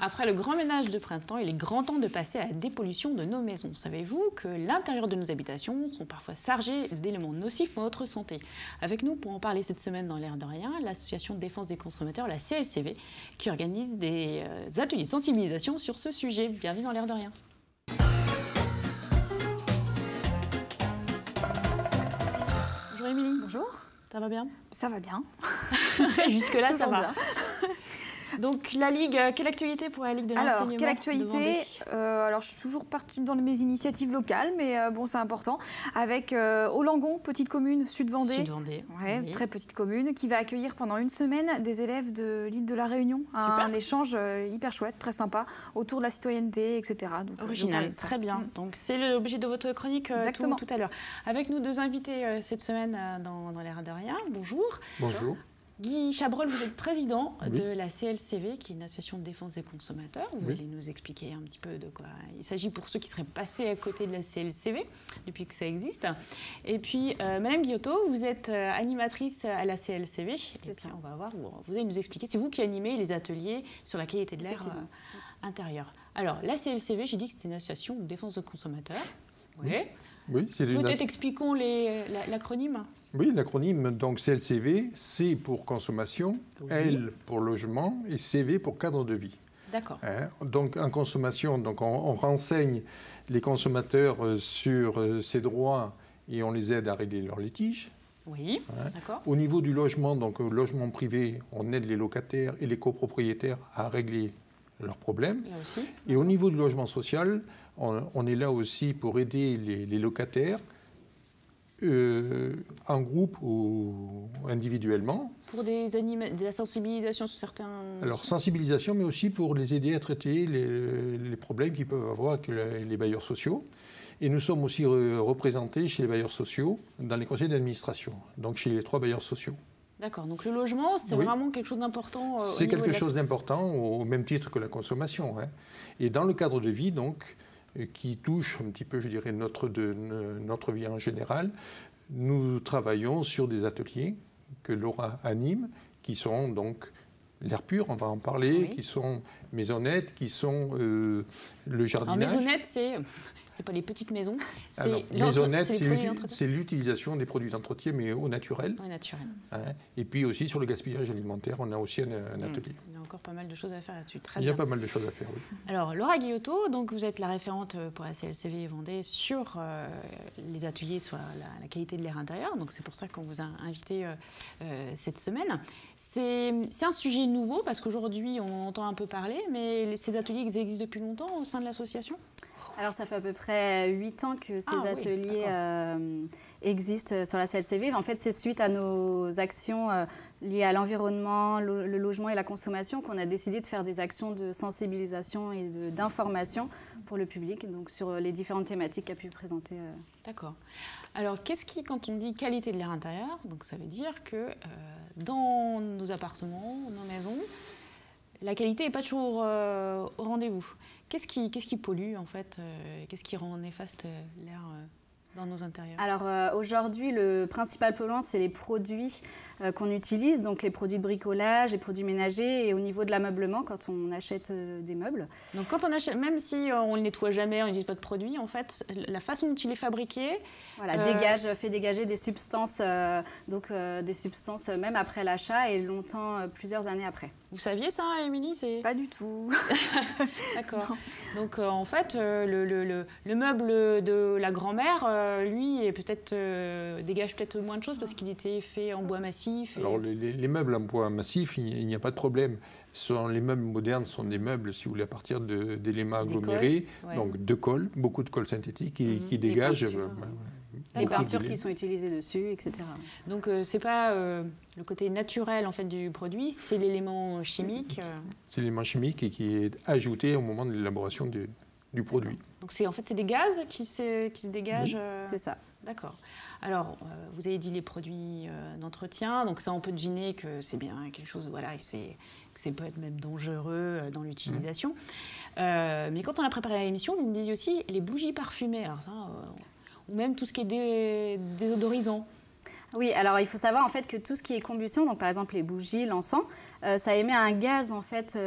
Après le grand ménage de printemps, il est grand temps de passer à la dépollution de nos maisons. Savez-vous que l'intérieur de nos habitations sont parfois chargés d'éléments nocifs pour notre santé? Avec nous, pour en parler cette semaine dans l'air de rien, l'association de défense des consommateurs, la CLCV, qui organise des ateliers de sensibilisation sur ce sujet. Bienvenue dans l'air de rien. Bonjour Émilie. Bonjour. Ça va bien? Ça va bien. Jusque-là, ça va. Bien. Donc la Ligue, quelle actualité pour la Ligue de l'enseignement? Alors, quelle actualité? Alors, je suis toujours partie dans mes initiatives locales, mais bon, c'est important. Avec Olangon, petite commune, Sud-Vendée. Sud-Vendée. Ouais, Oui. Très petite commune, qui va accueillir pendant une semaine des élèves de l'île de la Réunion. Un échange hyper chouette, très sympa, autour de la citoyenneté, etc. Donc, original, très bien. Donc c'est l'objet de votre chronique tout à l'heure. Avec nous, deux invités cette semaine dans l'air de rien. Bonjour. Bonjour. Guy Chabrol, vous êtes président de la CLCV, qui est une association de défense des consommateurs. Vous allez nous expliquer un petit peu de quoi il s'agit pour ceux qui seraient passés à côté de la CLCV depuis que ça existe. Et puis, Madame Guillotot, vous êtes animatrice à la CLCV. Et puis, on va voir, vous allez nous expliquer, c'est vous qui animez les ateliers sur la qualité de l'air intérieur. Alors, la CLCV, j'ai dit que c'était une association de défense des consommateurs. Oui. Oui, peut-être expliquons l'acronyme. Oui, l'acronyme, donc CLCV, C pour consommation, oui. L pour logement et CV pour cadre de vie. D'accord. Donc en consommation, donc on renseigne les consommateurs sur ces droits et on les aide à régler leurs litiges. Oui, d'accord. Au niveau du logement, donc logement privé, on aide les locataires et les copropriétaires à régler leurs problèmes. Là aussi. Et au niveau du logement social, on est là aussi pour aider les locataires en groupe ou individuellement. Pour de la sensibilisation sur certains... Alors, sensibilisation, mais aussi pour les aider à traiter les problèmes qu'ils peuvent avoir avec les bailleurs sociaux. Et nous sommes aussi représentés chez les bailleurs sociaux dans les conseils d'administration, donc chez les 3 bailleurs sociaux. D'accord, donc le logement, c'est vraiment quelque chose d'important. C'est quelque chose d'important au même titre que la consommation. Et dans le cadre de vie, donc, qui touche un petit peu, je dirais, notre vie en général, nous travaillons sur des ateliers que Laura anime, qui sont donc l'air pur, on va en parler, qui sont maisonnettes, qui sont le jardinage. Alors maisonnette, c'est pas les petites maisons, maisonnette, c'est l'utilisation des produits d'entretien, mais au naturel. Au naturel. Et puis aussi sur le gaspillage alimentaire, on a aussi un atelier. Il y a encore pas mal de choses à faire là-dessus. Il y a pas mal de choses à faire, oui. Alors, Laura Guillotot, donc vous êtes la référente pour la CLCV Vendée sur les ateliers sur la qualité de l'air intérieur. Donc c'est pour ça qu'on vous a invité cette semaine. C'est un sujet nouveau parce qu'aujourd'hui on entend un peu parler, mais ces ateliers existent depuis longtemps au sein de l'association? Alors ça fait à peu près 8 ans que ces ateliers existent sur la CLCV. En fait, c'est suite à nos actions liées à l'environnement, le logement et la consommation qu'on a décidé de faire des actions de sensibilisation et d'information pour le public, donc sur les différentes thématiques qu'a pu présenter. D'accord. Alors, quand on dit qualité de l'air intérieur, donc ça veut dire que dans nos appartements, nos maisons, la qualité n'est pas toujours au rendez-vous. Qu'est-ce qui pollue, en fait? Qu'est-ce qui rend néfaste l'air dans nos intérieurs? Alors aujourd'hui, le principal polluant, c'est les produits qu'on utilise, donc les produits de bricolage, les produits ménagers et au niveau de l'ameublement quand on achète des meubles. Donc quand on achète, même si on ne le nettoie jamais, on n'utilise pas de produits, en fait, la façon dont il est fabriqué... Voilà, fait dégager des substances, des substances même après l'achat et longtemps, plusieurs années après. Vous saviez ça, Émilie? Pas du tout. D'accord. Donc en fait, le meuble de la grand-mère, lui, dégage peut-être moins de choses parce qu'il était fait en bois massif. Alors les meubles en bois massif, il n'y a pas de problème. Les meubles modernes sont des meubles, si vous voulez, à partir d'éléments agglomérés, donc de colle, beaucoup de colle synthétique qui dégagent. Les peintures qui sont utilisées dessus, etc. Donc c'est pas le côté naturel en fait du produit, c'est l'élément chimique. C'est l'élément chimique et qui est ajouté au moment de l'élaboration du produit. Donc c'est des gaz qui se dégagent. Oui, c'est ça. D'accord. Alors, vous avez dit les produits d'entretien, donc ça on peut deviner que c'est bien quelque chose, voilà, que c'est peut être même dangereux dans l'utilisation. Mais quand on a préparé l'émission, vous me disiez aussi les bougies parfumées, alors ça, ou même tout ce qui est désodorisant. Oui, alors il faut savoir en fait que tout ce qui est combustion, donc par exemple les bougies, l'encens, ça émet un gaz en fait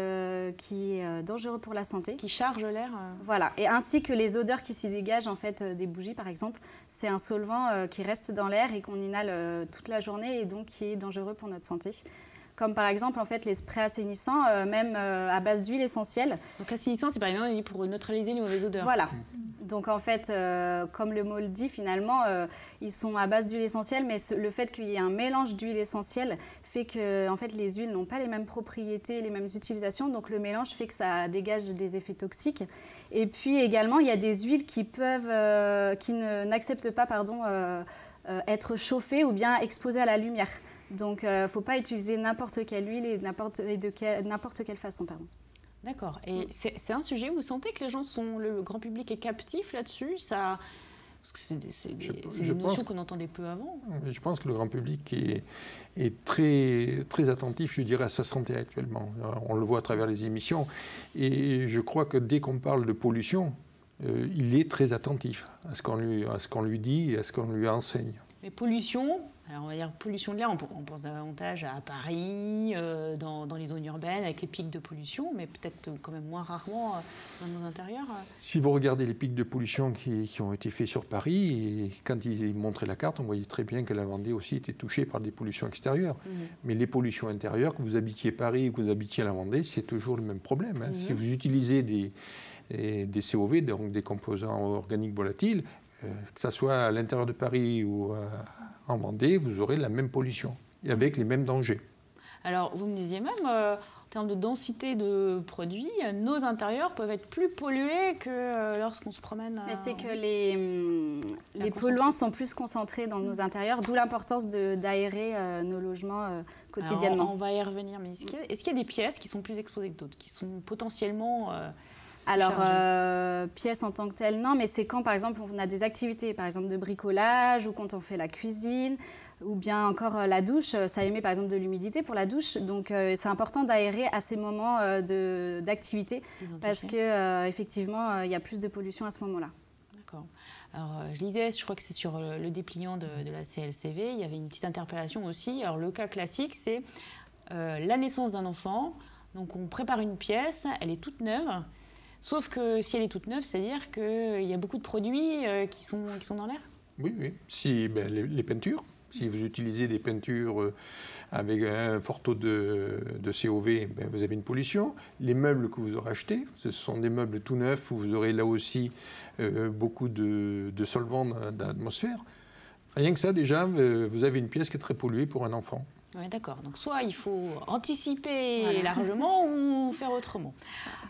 qui est dangereux pour la santé. Qui charge l'air. Voilà, et ainsi que les odeurs qui s'y dégagent en fait des bougies par exemple, c'est un solvant qui reste dans l'air et qu'on inhale toute la journée et donc qui est dangereux pour notre santé. Comme par exemple en fait les sprays assainissants, même à base d'huile essentielle. Donc assainissant, c'est par exemple pour neutraliser les mauvaises odeurs. Voilà. Donc en fait, comme le mot le dit, finalement, ils sont à base d'huile essentielle, mais le fait qu'il y ait un mélange d'huile essentielle fait que en fait, les huiles n'ont pas les mêmes propriétés, les mêmes utilisations, donc le mélange fait que ça dégage des effets toxiques. Et puis également, il y a des huiles qui n'acceptent pas être chauffées ou bien exposées à la lumière. Donc il ne faut pas utiliser n'importe quelle huile et de n'importe quelle façon. Pardon. D'accord. Et c'est un sujet, vous sentez que les gens le grand public est captif là-dessus parce que c'est des notions qu'on entendait peu avant. Je pense que le grand public est très, très attentif, je dirais, à sa santé actuellement. On le voit à travers les émissions. Et je crois que dès qu'on parle de pollution, il est très attentif à ce qu'on lui dit et à ce qu'on lui enseigne. Mais pollution, alors on va dire pollution de l'air, on pense davantage à Paris, dans les zones urbaines, avec les pics de pollution, mais peut-être quand même moins rarement dans nos intérieurs. Si vous regardez les pics de pollution qui ont été faits sur Paris, et quand ils montraient la carte, on voyait très bien que la Vendée aussi était touchée par des pollutions extérieures. Mais les pollutions intérieures, que vous habitiez Paris ou que vous habitiez la Vendée, c'est toujours le même problème. Si vous utilisez des COV, donc des composants organiques volatiles, que ce soit à l'intérieur de Paris ou en Vendée, vous aurez la même pollution et avec les mêmes dangers. Alors, vous me disiez même, en termes de densité de produits, nos intérieurs peuvent être plus pollués que lorsqu'on se promène. Mais c'est que les polluants sont plus concentrés dans nos intérieurs, d'où l'importance d'aérer nos logements quotidiennement. Alors, on va y revenir, mais est-ce qu'il y a des pièces qui sont plus exposées que d'autres, qui sont potentiellement... Alors, pièces en tant que telles, non, mais c'est quand, par exemple, on a des activités, par exemple, de bricolage ou quand on fait la cuisine ou bien encore la douche. Ça émet, par exemple, de l'humidité pour la douche. Donc, c'est important d'aérer à ces moments d'activité parce qu'effectivement, il y a plus de pollution à ce moment-là. D'accord. Alors, je lisais, je crois que c'est sur le dépliant de la CLCV, il y avait une petite interpellation aussi. Alors, le cas classique, c'est la naissance d'un enfant. Donc, on prépare une pièce, elle est toute neuve. Sauf que si elle est toute neuve, c'est-à-dire qu'il y a beaucoup de produits qui sont dans l'air ? Oui. Si, les peintures, si vous utilisez des peintures avec un fort taux de COV, vous avez une pollution. Les meubles que vous aurez achetés, ce sont des meubles tout neufs où vous aurez là aussi beaucoup de solvants d'atmosphère. Rien que ça, déjà, vous avez une pièce qui est très polluée pour un enfant. Oui, d'accord. Donc, soit il faut anticiper largement ou faire autrement.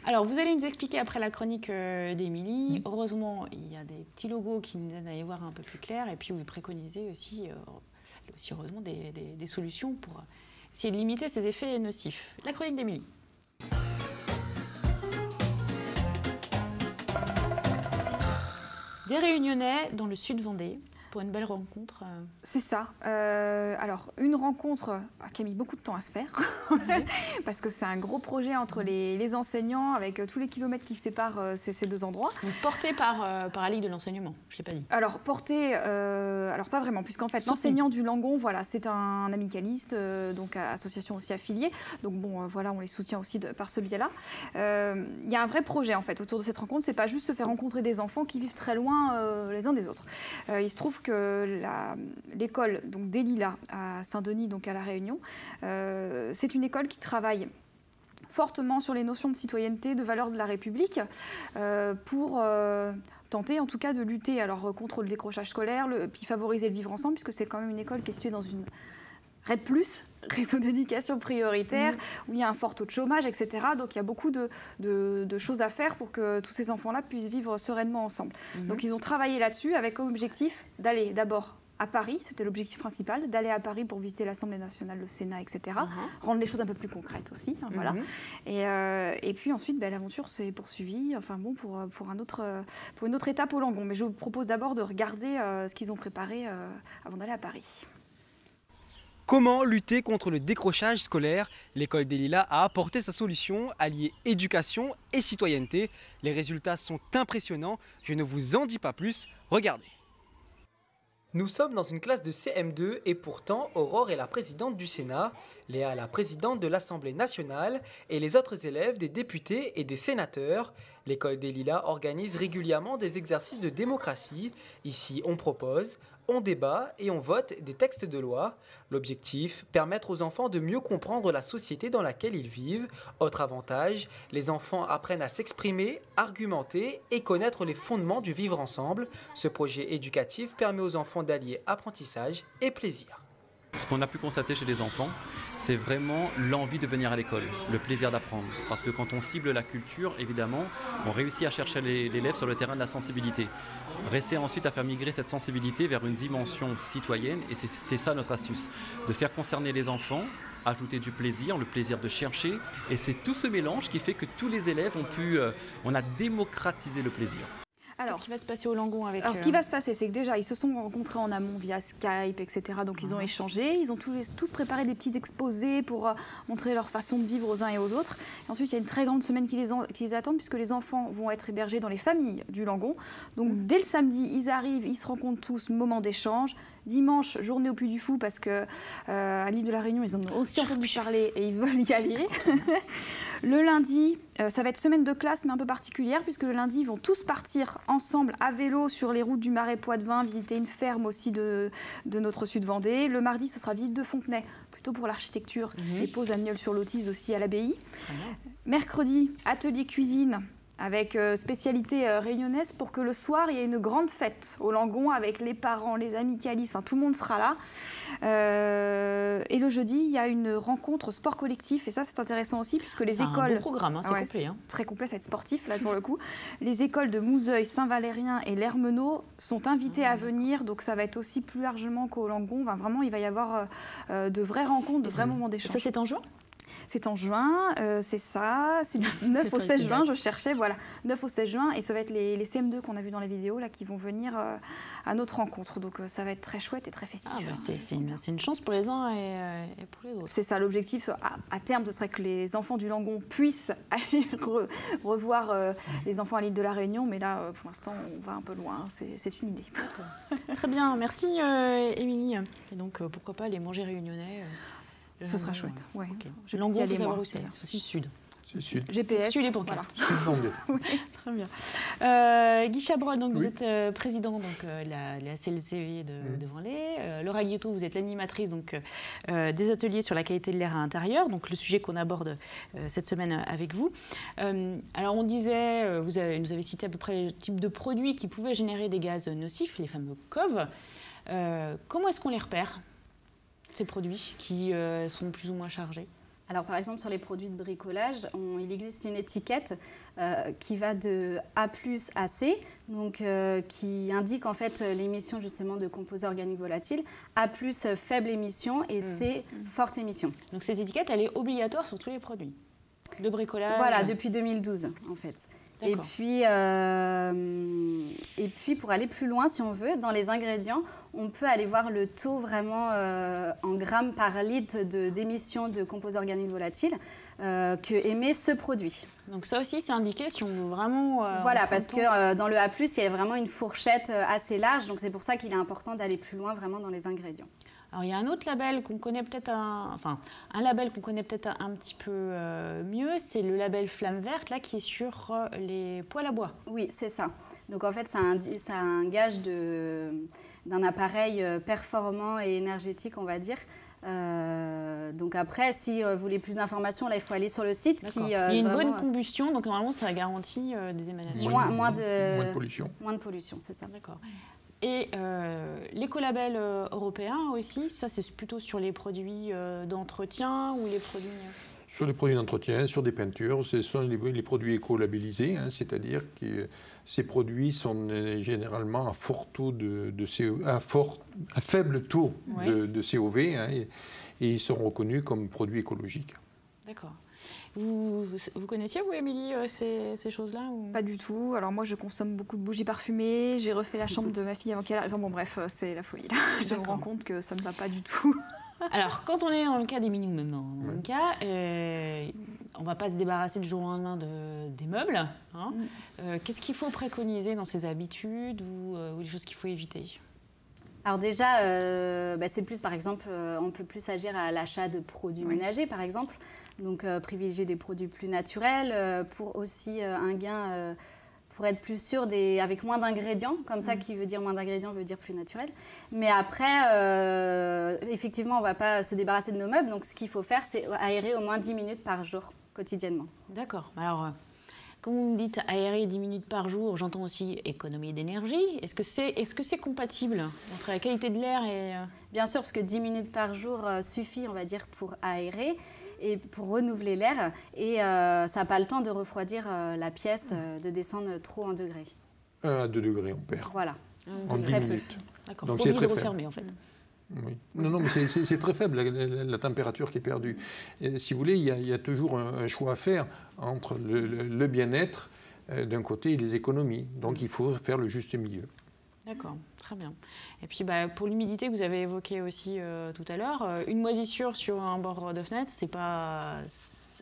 Alors, vous allez nous expliquer après la chronique d'Émilie. Heureusement, il y a des petits logos qui nous aident à y voir un peu plus clair. Et puis, vous préconisez aussi heureusement, des solutions pour essayer de limiter ces effets nocifs. La chronique d'Émilie. Des Réunionnais dans le sud Vendée. Pour une belle rencontre. C'est ça. Alors, une rencontre qui a mis beaucoup de temps à se faire, parce que c'est un gros projet entre les enseignants, avec tous les kilomètres qui séparent ces deux endroits. Donc, porté par la Ligue de l'enseignement, je ne l'ai pas dit. Alors, porté, alors pas vraiment, puisqu'en fait, l'enseignant du Langon, voilà, c'est un amicaliste, donc association aussi affiliée. Donc, bon, voilà, on les soutient aussi par ce biais-là. Il y a un vrai projet, en fait, autour de cette rencontre. C'est pas juste se faire rencontrer des enfants qui vivent très loin les uns des autres. Il se trouve que l'école des Lilas à Saint-Denis, donc à La Réunion, c'est une école qui travaille fortement sur les notions de citoyenneté, de valeurs de la République, pour tenter en tout cas de lutter contre le décrochage scolaire, puis favoriser le vivre ensemble, puisque c'est quand même une école qui est située dans une REP+, réseau d'éducation prioritaire, où il y a un fort taux de chômage, etc. Donc il y a beaucoup de choses à faire pour que tous ces enfants-là puissent vivre sereinement ensemble. Donc ils ont travaillé là-dessus avec comme objectif d'aller d'abord à Paris, c'était l'objectif principal, d'aller à Paris pour visiter l'Assemblée nationale, le Sénat, etc. Rendre les choses un peu plus concrètes aussi, voilà. Et puis ensuite, l'aventure s'est poursuivie, pour une autre étape au Langon. Mais je vous propose d'abord de regarder ce qu'ils ont préparé avant d'aller à Paris. Comment lutter contre le décrochage scolaire? L'école des Lilas a apporté sa solution, allier éducation et citoyenneté. Les résultats sont impressionnants, je ne vous en dis pas plus, regardez. Nous sommes dans une classe de CM2 et pourtant Aurore est la présidente du Sénat, Léa la présidente de l'Assemblée nationale et les autres élèves des députés et des sénateurs. L'école des Lilas organise régulièrement des exercices de démocratie. Ici, on propose, on débat et on vote des textes de loi. L'objectif, permettre aux enfants de mieux comprendre la société dans laquelle ils vivent. Autre avantage, les enfants apprennent à s'exprimer, argumenter et connaître les fondements du vivre ensemble. Ce projet éducatif permet aux enfants d'allier apprentissage et plaisir. Ce qu'on a pu constater chez les enfants, c'est vraiment l'envie de venir à l'école, le plaisir d'apprendre. Parce que quand on cible la culture, évidemment, on réussit à chercher l'élève sur le terrain de la sensibilité. Rester ensuite à faire migrer cette sensibilité vers une dimension citoyenne, et c'était ça notre astuce, de faire concerner les enfants, ajouter du plaisir, le plaisir de chercher. Et c'est tout ce mélange qui fait que tous les élèves on a démocratisé le plaisir. Alors, qu'est-ce qui va se passer au Langon avec... Alors, ce qui va se passer, c'est que déjà, ils se sont rencontrés en amont via Skype, etc. Donc, ils ont échangé. Ils ont tous préparé des petits exposés pour montrer leur façon de vivre aux uns et aux autres. Et ensuite, il y a une très grande semaine qui les attend, puisque les enfants vont être hébergés dans les familles du Langon. Donc, dès le samedi, ils arrivent, ils se rencontrent tous, moment d'échange. Dimanche, journée au Puy du Fou, parce que à l'île de la Réunion, ils en ont aussi entendu parler et ils veulent y aller. Le lundi, ça va être semaine de classe, mais un peu particulière, puisque le lundi, ils vont tous partir ensemble à vélo sur les routes du Marais Poitevin, visiter une ferme aussi de notre Sud-Vendée. Le mardi, ce sera visite de Fontenay, plutôt pour l'architecture, et pause annuelle sur l'Autise aussi à l'abbaye. Mercredi, atelier cuisine, avec spécialité réunionnaise pour que le soir, il y ait une grande fête au Langon avec les parents, les amicalistes, enfin tout le monde sera là. Et le jeudi, il y a une rencontre sport collectif et ça c'est intéressant aussi puisque les écoles... un beau programme, c'est complet. Très complet, ça va être sportif là pour le coup. Les écoles de Mouzeuil, Saint-Valérien et l'Hermenot sont invitées à venir, donc ça va être aussi plus largement qu'au Langon. Vraiment, il va y avoir de vraies rencontres, de vrais moments d'échange. Ça c'est en juin ? C'est en juin, c'est ça, c'est du 9 au 16 juin, je cherchais, voilà, 9 au 16 juin, et ça va être les CM2 qu'on a vus dans la vidéo, là, qui vont venir à notre rencontre, donc ça va être très chouette et très festif. C'est une chance pour les uns et pour les autres. C'est ça, l'objectif, à terme, ce serait que les enfants du Langon puissent aller revoir les enfants à l'île de la Réunion, mais là, pour l'instant, on va un peu loin, c'est une idée. Très bien, merci Émilie, et donc pourquoi pas aller manger réunionnais Ce sera chouette. Ouais. Okay. Langon, il faut savoir où c'est. C'est aussi le sud. C'est le sud. GPS. Sud les pancartes. Voilà. Oui, très bien. Guy Chabrol, donc vous êtes président donc la CLCV de Vanlay. Laura Guillotot, vous êtes l'animatrice donc des ateliers sur la qualité de l'air à l'intérieur. Donc le sujet qu'on aborde cette semaine avec vous. Alors on disait, vous nous avez cité à peu près le type de produits qui pouvaient générer des gaz nocifs, les fameux COV. Comment est-ce qu'on les repère, ces produits qui sont plus ou moins chargés? Alors par exemple sur les produits de bricolage, il existe une étiquette qui va de A+ à C, donc qui indique en fait l'émission justement de composés organiques volatiles. A+, faible émission et C, forte émission. Donc cette étiquette, elle est obligatoire sur tous les produits de bricolage? Voilà, depuis 2012 en fait. Et puis, pour aller plus loin, si on veut, dans les ingrédients, on peut aller voir le taux vraiment en grammes par litre d'émissions de composés organiques volatiles que émet ce produit. Donc ça aussi, c'est indiqué si on veut vraiment... voilà, parce que dans le A+, il y a vraiment une fourchette assez large, donc c'est pour ça qu'il est important d'aller plus loin vraiment dans les ingrédients. Alors, il y a un autre label qu'on connaît peut-être, un label qu'on connaît peut-être un petit peu mieux, c'est le label Flamme Verte, là, qui est sur les poêles à bois. Oui, c'est ça. Donc, en fait, ça a un gage d'un appareil performant et énergétique, on va dire. Donc après, si vous voulez plus d'informations, là, il faut aller sur le site. Il y a une bonne combustion, donc normalement, ça garantit des émanations. Moins de pollution. Moins de pollution, c'est ça. D'accord. Et l'écolabel européen aussi, ça c'est plutôt sur les produits d'entretien ou les produits... Sur les produits d'entretien, sur des peintures, ce sont les produits écolabellisés, c'est-à-dire que ces produits sont généralement à fort taux à faible taux de COV et ils sont reconnus comme produits écologiques. D'accord. Vous connaissiez, vous, Émilie, ces choses-là ou... Pas du tout. Alors moi, je consomme beaucoup de bougies parfumées. J'ai refait la chambre de ma fille avant qu'elle arrive. Enfin bon, bref, c'est la folie. Là. Je me rends compte que ça ne va pas du tout. Alors, quand on est dans le cas des minous, même dans le cas, on ne va pas se débarrasser du jour au lendemain des meubles. Qu'est-ce qu'il faut préconiser dans ses habitudes ou des choses qu'il faut éviter ? Alors déjà, c'est plus, par exemple, on peut plus agir à l'achat de produits ménagers, par exemple. Donc, privilégier des produits plus naturels pour aussi un gain, pour être plus sûr, avec moins d'ingrédients. Comme ça, qui veut dire moins d'ingrédients veut dire plus naturel. Mais après, effectivement, on ne va pas se débarrasser de nos meubles. Donc, ce qu'il faut faire, c'est aérer au moins 10 minutes par jour, quotidiennement. D'accord. Alors, quand vous me dites aérer 10 minutes par jour, j'entends aussi économie d'énergie. Est-ce que c'est compatible entre la qualité de l'air et... Bien sûr, parce que 10 minutes par jour suffit, on va dire, pour aérer et pour renouveler l'air. Et ça n'a pas le temps de refroidir la pièce, de descendre trop en degrés. 1 à 2 degrés, on perd. Voilà. En 10 minutes. D'accord, il faut oublier de refermer, en fait. Oui. Non, mais c'est très faible, la température qui est perdue. Et, si vous voulez, il y a toujours un choix à faire entre le bien-être d'un côté et les économies. Donc, il faut faire le juste milieu. D'accord, très bien. Et puis, pour l'humidité que vous avez évoquée aussi tout à l'heure, une moisissure sur un bord de fenêtre, c'est pas...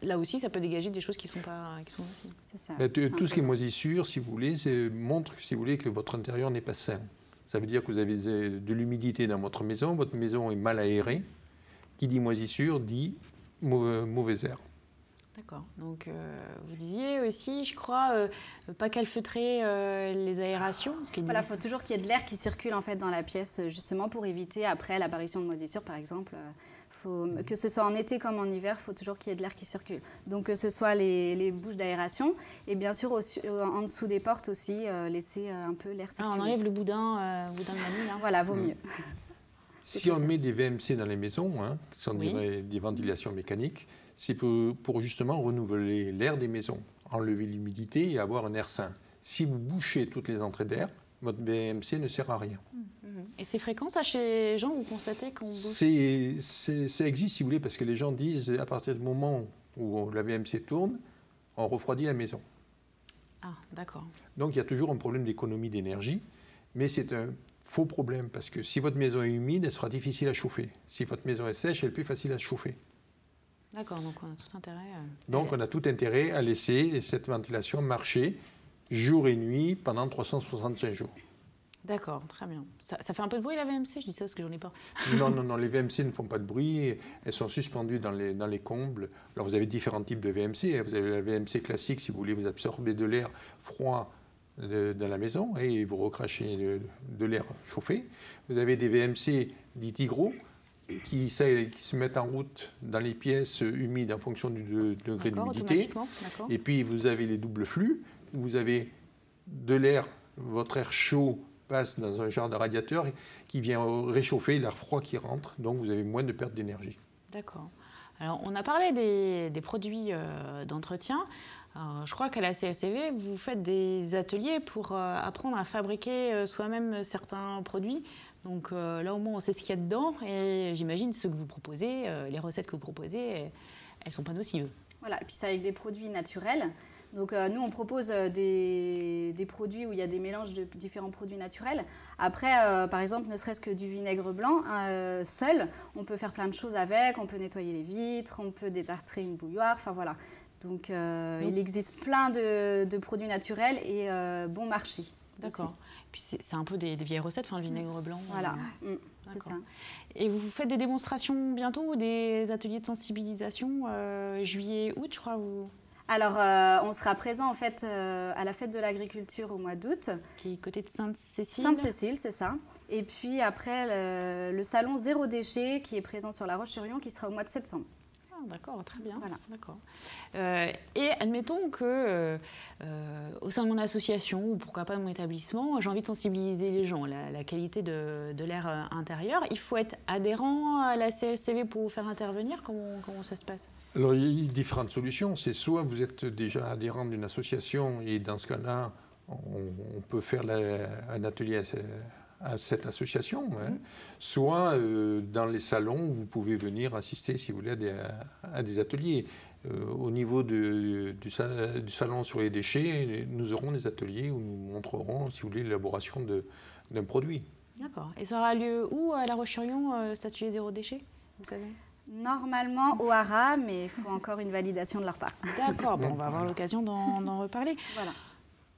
Là aussi, ça peut dégager des choses qui sont aussi... C'est ça. Tout ce qui est moisissure, si vous voulez, montre, si vous voulez, que votre intérieur n'est pas sain. Ça veut dire que vous avez de l'humidité dans votre maison est mal aérée. Qui dit moisissure dit mauvais air. D'accord. Donc, vous disiez aussi, je crois, pas calfeutrer les aérations. Voilà, il faut toujours qu'il y ait de l'air qui circule en fait dans la pièce, justement pour éviter après l'apparition de moisissures, par exemple. Que ce soit en été comme en hiver, il faut toujours qu'il y ait de l'air qui circule. Donc, que ce soit les bouches d'aération et bien sûr en dessous des portes aussi, laisser un peu l'air circuler. On enlève le boudin de vanille. Hein. Voilà, vaut mieux. Si on met des VMC dans les maisons, qui sont des ventilations mécaniques, c'est pour justement renouveler l'air des maisons, enlever l'humidité et avoir un air sain. Si vous bouchez toutes les entrées d'air, votre VMC ne sert à rien. Et c'est fréquent ça chez les gens, vous constatez qu'on bouge? Ça existe si vous voulez, parce que les gens disent à partir du moment où la VMC tourne, on refroidit la maison. Ah, d'accord. Donc il y a toujours un problème d'économie d'énergie, mais c'est un faux problème, parce que si votre maison est humide, elle sera difficile à chauffer. Si votre maison est sèche, elle est plus facile à chauffer. D'accord, donc on a tout intérêt... Donc on a tout intérêt à laisser cette ventilation marcher jour et nuit pendant 365 jours. D'accord, très bien. Ça fait un peu de bruit la VMC? Je dis ça parce que j'en ai pas. Non, les VMC ne font pas de bruit. Elles sont suspendues dans les combles. Alors vous avez différents types de VMC. Vous avez la VMC classique, si vous voulez, vous absorbez de l'air froid dans la maison et vous recrachez de l'air chauffé. Vous avez des VMC dits hygro qui se mettent en route dans les pièces humides en fonction du degré d'humidité. Et puis vous avez les doubles flux. Vous avez de l'air, votre air chaud passe dans un genre de radiateur qui vient réchauffer l'air froid qui rentre, donc vous avez moins de perte d'énergie. D'accord. Alors, on a parlé des produits d'entretien. Je crois qu'à la CLCV, vous faites des ateliers pour apprendre à fabriquer soi-même certains produits. Donc là, au moins, on sait ce qu'il y a dedans. Et j'imagine ce que vous proposez, les recettes que vous proposez, elles ne sont pas nocives. Voilà, et puis c'est avec des produits naturels. Donc nous, on propose des produits où il y a des mélanges de différents produits naturels. Après, par exemple, ne serait-ce que du vinaigre blanc, seul, on peut faire plein de choses avec. On peut nettoyer les vitres, on peut détartrer une bouilloire, enfin voilà. Donc il existe plein de produits naturels et bon marché. D'accord. Puis c'est un peu des vieilles recettes, le vinaigre blanc. Voilà, c'est ça. Et vous faites des démonstrations bientôt ou des ateliers de sensibilisation juillet, août, je crois Alors, on sera présent en fait à la fête de l'agriculture au mois d'août. Qui est côté de Sainte-Cécile. Sainte-Cécile, c'est ça. Et puis après, le salon Zéro Déchet qui est présent sur La Roche-sur-Yon qui sera au mois de septembre. Ah, d'accord, très bien. Voilà. D'accord. Et admettons que au sein de mon association ou pourquoi pas de mon établissement, j'ai envie de sensibiliser les gens à la qualité de l'air intérieur. Il faut être adhérent à la CLCV pour vous faire intervenir. Comment ça se passe? Alors, il y a différentes solutions. C'est soit vous êtes déjà adhérent d'une association et dans ce cas-là, on peut faire un atelier à cette association. Soit dans les salons, vous pouvez venir assister, si vous voulez, à des ateliers. Au niveau du salon sur les déchets, nous aurons des ateliers où nous montrerons, si vous voulez, l'élaboration d'un produit. D'accord. Et ça aura lieu où à La Roche-sur-Yon, cet atelier zéro déchet, vous savez? Normalement au Hara, mais il faut encore une validation de leur part. D'accord, on va avoir l'occasion d'en reparler. Voilà.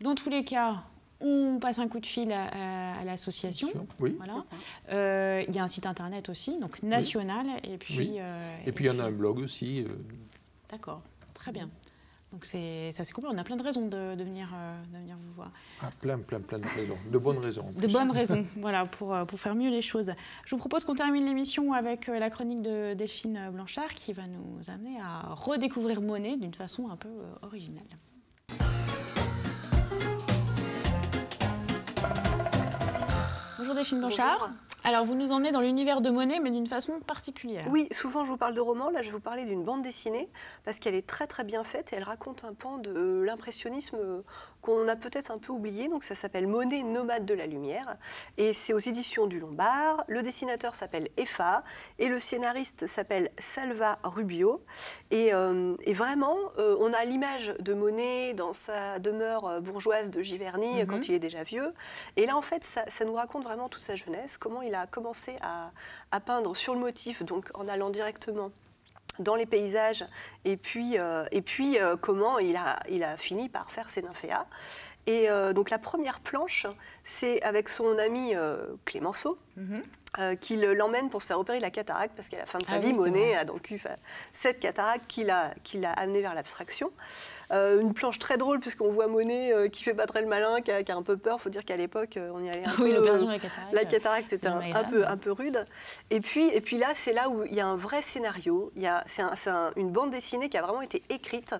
Dans tous les cas, On passe un coup de fil à l'association. Oui. Voilà. Il y a un site internet aussi, donc national. Et puis, et puis il y en a un blog aussi. D'accord, très bien. Donc ça c'est complet. On a plein de raisons de venir vous voir. Ah, plein de raisons, de bonnes raisons. De bonnes raisons, voilà, pour faire mieux les choses. Je vous propose qu'on termine l'émission avec la chronique de Delphine Blanchard qui va nous amener à redécouvrir Monet d'une façon un peu originale. Bonjour Delphine Blanchard. Bonjour. Alors vous nous emmenez dans l'univers de Monet, mais d'une façon particulière. Oui, souvent je vous parle de romans, là je vais vous parler d'une bande dessinée, parce qu'elle est très très bien faite et elle raconte un pan de l'impressionnisme qu'on a peut-être un peu oublié. Donc ça s'appelle Monet, nomade de la lumière, et c'est aux éditions du Lombard. Le dessinateur s'appelle Effa, et le scénariste s'appelle Salva Rubio. Et vraiment, on a l'image de Monet dans sa demeure bourgeoise de Giverny, quand il est déjà vieux. Et là en fait, ça nous raconte vraiment toute sa jeunesse, comment il a commencé à peindre sur le motif, donc en allant directement dans les paysages, et puis comment il a fini par faire ses nymphéas. Et donc la première planche, c'est avec son ami Clémenceau, qui l'emmène pour se faire opérer de la cataracte, parce qu'à la fin de sa vie, Monet a donc eu cette cataracte qui l'a amené vers l'abstraction. Une planche très drôle, puisqu'on voit Monet qui fait pas très le malin, qui a un peu peur. Il faut dire qu'à l'époque, on y allait un peu... l'opération de la cataracte. La cataracte, c'était un peu rude. Et puis là, c'est là où il y a un vrai scénario. C'est une bande dessinée qui a vraiment été écrite.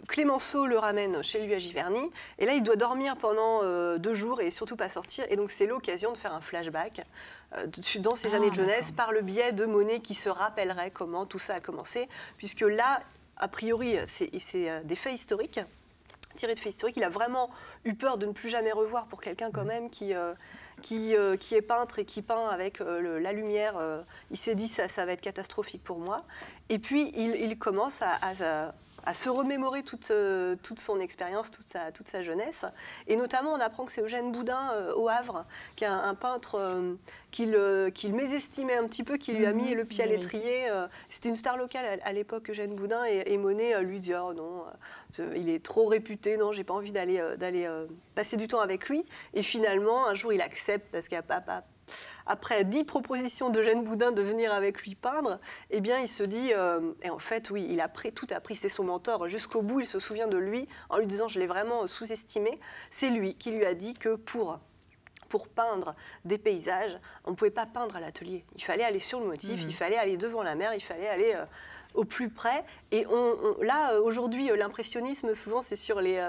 Clémenceau le ramène chez lui à Giverny, et là il doit dormir pendant 2 jours et surtout pas sortir, et donc c'est l'occasion de faire un flashback dans ses années de jeunesse par le biais de Monet qui se rappellerait comment tout ça a commencé, puisque là, a priori, c'est des faits historiques, tirés de faits historiques. Il a vraiment eu peur de ne plus jamais revoir pour quelqu'un quand même qui est peintre et qui peint avec la lumière. Il s'est dit ça va être catastrophique pour moi, et puis il commence à se remémorer toute son expérience, toute sa jeunesse. Et notamment, on apprend que c'est Eugène Boudin au Havre, qui est un peintre qu'il mésestimait un petit peu, qui lui a mis le pied à l'étrier. C'était une star locale à l'époque, Eugène Boudin, et Monet lui dit « Oh non, il est trop réputé, non, j'ai pas envie d'aller passer du temps avec lui ». Et finalement, un jour, il accepte, parce qu'après 10 propositions d'Eugène Boudin de venir avec lui peindre, eh bien, il se dit, et en fait, oui, il a tout appris, c'est son mentor jusqu'au bout, il se souvient de lui, en lui disant, je l'ai vraiment sous-estimé. C'est lui qui lui a dit que pour peindre des paysages, on ne pouvait pas peindre à l'atelier. Il fallait aller sur le motif, il fallait aller devant la mer, il fallait aller au plus près. Et là, aujourd'hui, l'impressionnisme, souvent, c'est sur les...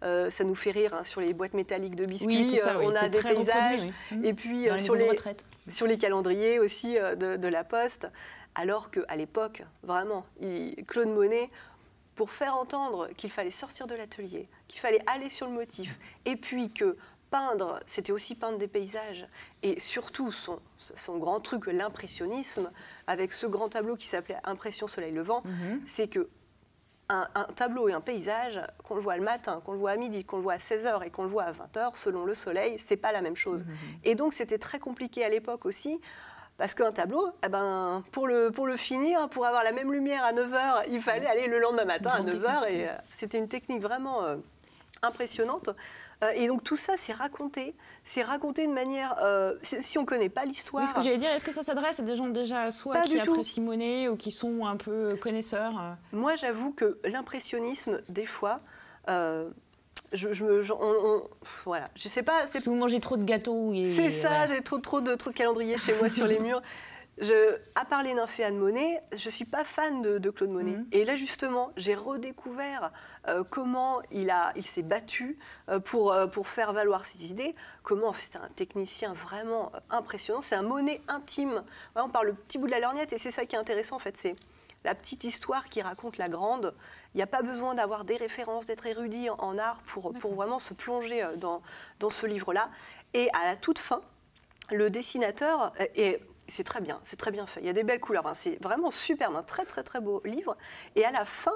ça nous fait rire, hein, sur les boîtes métalliques de biscuits. On a des paysages. Et puis, sur les calendriers aussi de la Poste. Alors qu'à l'époque, vraiment, Claude Monet, pour faire entendre qu'il fallait sortir de l'atelier, qu'il fallait aller sur le motif, et puis que peindre, c'était aussi peindre des paysages. Et surtout, son grand truc, l'impressionnisme, avec ce grand tableau qui s'appelait Impression Soleil Levant, c'est que un tableau et un paysage, qu'on le voit le matin, qu'on le voit à midi, qu'on le voit à 16h et qu'on le voit à 20h, selon le soleil, c'est pas la même chose. Et donc, c'était très compliqué à l'époque aussi, parce qu'un tableau, pour le finir, pour avoir la même lumière à 9h, il fallait aller le lendemain matin à 9h, et c'était une technique vraiment impressionnante. Et donc tout ça, c'est raconté de manière... si on ne connaît pas l'histoire... Oui, ce que j'allais dire, est-ce que ça s'adresse à des gens déjà soit qui apprécient Monet ou qui sont un peu connaisseurs Moi, j'avoue que l'impressionnisme, des fois... voilà, je sais pas... Parce que vous mangez trop de gâteaux. C'est ça, j'ai trop de calendriers chez moi sur les murs. À part les nymphéas de Monet, je ne suis pas fan de Claude Monet. Et là, justement, j'ai redécouvert comment il s'est battu pour faire valoir ses idées. Comment, c'est un technicien vraiment impressionnant. C'est un Monet intime. Ouais, on parle le petit bout de la lorgnette, et c'est ça qui est intéressant, en fait. C'est la petite histoire qui raconte la grande. Il n'y a pas besoin d'avoir des références, d'être érudit en art pour vraiment se plonger dans ce livre-là. Et à la toute fin, le dessinateur c'est très bien fait. Il y a des belles couleurs. Enfin, c'est vraiment superbe, un très très très beau livre. Et à la fin,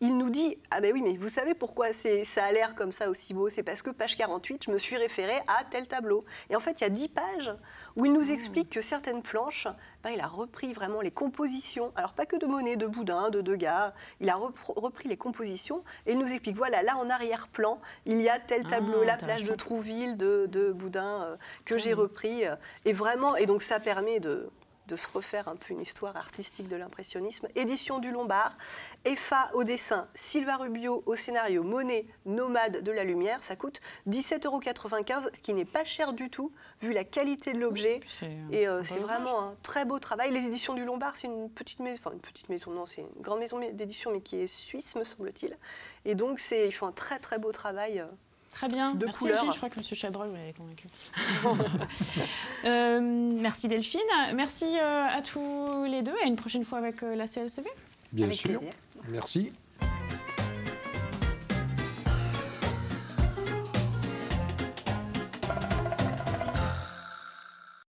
il nous dit « Ah ben oui, mais vous savez pourquoi ça a l'air comme ça aussi beau? C'est parce que page 48, je me suis référé à tel tableau. » Et en fait, il y a 10 pages où il nous explique que certaines planches, il a repris vraiment les compositions, alors pas que de Monet, de Boudin, de Degas, il a repris les compositions et il nous explique, voilà, là en arrière-plan, il y a tel tableau, la plage de Trouville de Boudin que j'ai repris. Et vraiment, et donc ça permet de se refaire un peu une histoire artistique de l'impressionnisme. Édition du Lombard, EFA au dessin, Sylvain Rubio au scénario, Monet, Nomade de la Lumière, ça coûte 17,95 €, ce qui n'est pas cher du tout, vu la qualité de l'objet. Et c'est vraiment un très beau travail. Les éditions du Lombard, c'est une petite maison, non, c'est une grande maison d'édition, mais qui est suisse, me semble-t-il. Et donc, ils font un très très beau travail. Très bien, merci couleurs. Agile, je crois que M. Chabrol vous l'avez convaincu. Merci Delphine, merci à tous les deux, à une prochaine fois avec la CLCV. Bien avec sûr, plaisir. merci.